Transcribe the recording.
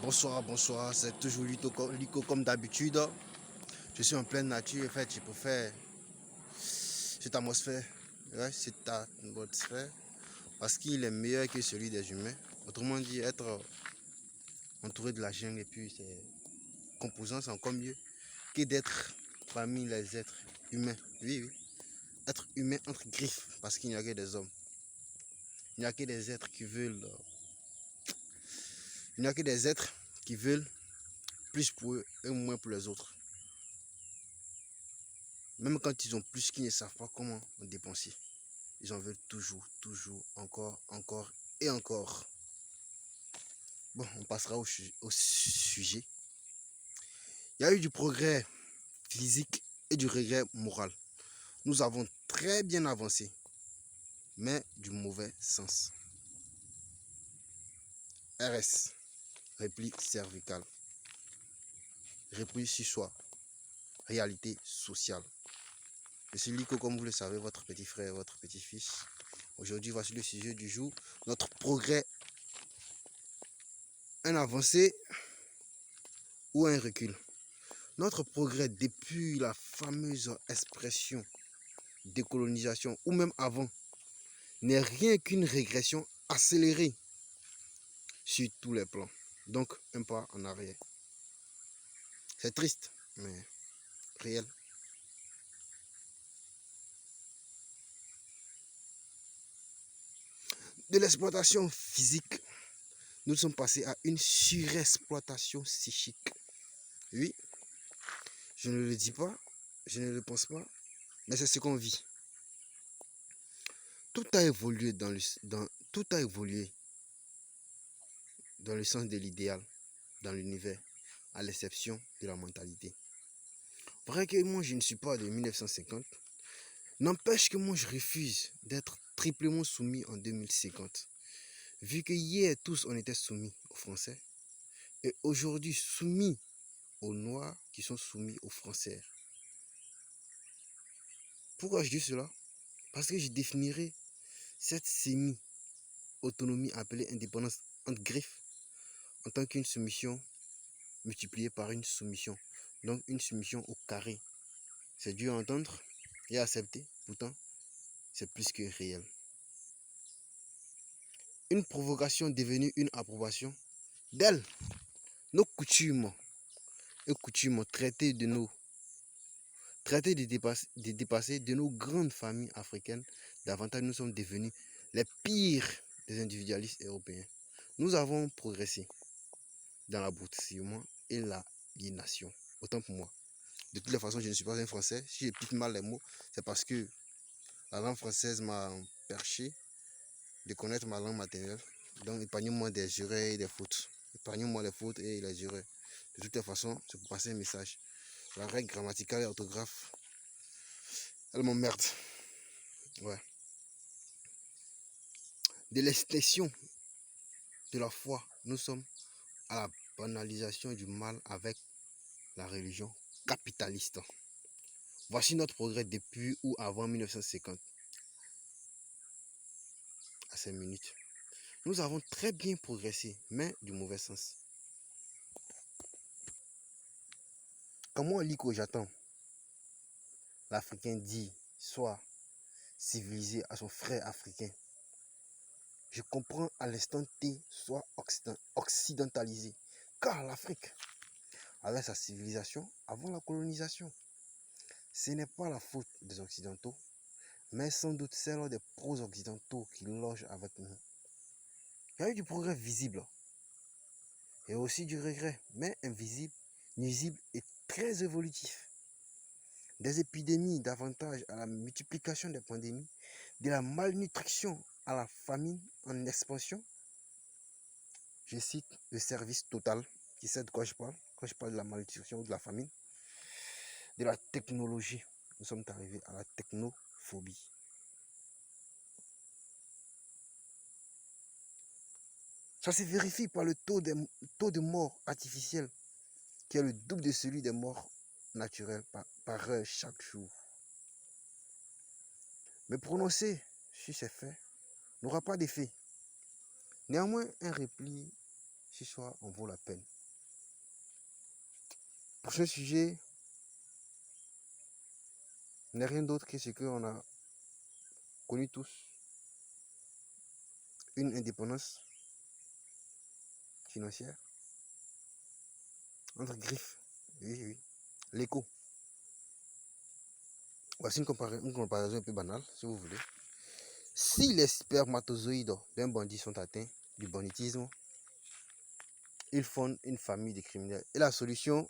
Bonsoir, bonsoir, c'est toujours Lico comme d'habitude. Je suis en pleine nature, en fait, je préfère cette atmosphère, ouais, cette atmosphère, parce qu'il est meilleur que celui des humains. Autrement dit, être entouré de la jungle et puis ses composants, c'est encore mieux que d'être parmi les êtres humains. Oui, oui, être humain entre griffes, parce qu'il n'y a que des hommes. Il n'y a que des êtres qui veulent, il n'y a que des êtres qui veulent plus pour eux et moins pour les autres. Même quand ils ont plus qu'ils ne savent pas comment dépenser. Ils en veulent toujours, toujours, encore, encore et encore. Bon, on passera au sujet. Il y a eu du progrès physique et du regret moral. Nous avons très bien avancé, mais du mauvais sens. RS, repli cervical, repli sur soi, réalité sociale. Je suis Lico, comme vous le savez, votre petit frère, votre petit-fils. Aujourd'hui, voici le sujet du jour. Notre progrès, un avancé ou un recul. Notre progrès depuis la fameuse expression décolonisation ou même avant n'est rien qu'une régression accélérée sur tous les plans. Donc un pas en arrière. C'est triste, mais réel. De l'exploitation physique, nous sommes passés à une surexploitation psychique. Oui, je ne le dis pas, je ne le pense pas, mais c'est ce qu'on vit. Tout a évolué tout a évolué dans le sens de l'idéal, dans l'univers, à l'exception de la mentalité. Vrai que moi je ne suis pas de 1950, n'empêche que moi je refuse d'être triplement soumis en 2050. Vu que hier tous on était soumis aux Français et aujourd'hui soumis aux Noirs qui sont soumis aux Français. Pourquoi je dis cela? Parce que je définirais cette semi-autonomie appelée indépendance entre griffes en tant qu'une soumission multipliée par une soumission. Donc une soumission au carré. C'est dur à entendre et à accepter, pourtant c'est plus que réel. Une provocation devenue une approbation d'elle. Nos coutumes et coutumes traitées de dépasser de nos grandes familles africaines, davantage nous sommes devenus les pires des individualistes européens. Nous avons progressé dans l'abrutissement et l'aliénation, autant pour moi. De toutes les façons, je ne suis pas un Français. Si je pique mal les mots, c'est parce que la langue française m'a perché de connaître ma langue maternelle. Donc, épargnez-moi des erreurs et des fautes. Épargnez-moi les fautes et les erreurs. De toutes les façons, c'est pour passer un message. La règle grammaticale et orthographe, elle m'emmerde. Ouais. De l'extinction de la foi, nous sommes à la banalisation du mal avec la religion capitaliste. Voici notre progrès depuis ou avant 1950. À 5 minutes. Nous avons très bien progressé, mais du mauvais sens. Comment Lico j'attends l'Africain dit soit civilisé à son frère africain. Je comprends à l'instant T soit occidentalisé. Car l'Afrique avait sa civilisation avant la colonisation. Ce n'est pas la faute des Occidentaux, mais sans doute celle des pro-occidentaux qui logent avec nous. Il y a eu du progrès visible et aussi du regret, mais invisible, nuisible et très évolutif. Des épidémies davantage à la multiplication des pandémies, de la malnutrition à la famine en expansion. Je cite le service total, qui sait de quoi je parle, quand je parle de la malnutrition ou de la famine, de la technologie. Nous sommes arrivés à la technophobie. Ça se vérifie par le taux de mort artificiel, qui est le double de celui des morts naturelles par heure chaque jour. Mais prononcer sur ces faits n'aura pas d'effet. Néanmoins, un repli ce choix en vaut la peine. Prochain sujet n'est rien d'autre que ce qu'on a connu tous. Une indépendance financière. Entre griffes. Oui. L'écho. Voici une comparaison un peu banale, si vous voulez. Si les spermatozoïdes d'un bandit sont atteints du banditisme, ils fondent une famille de criminels. Et la solution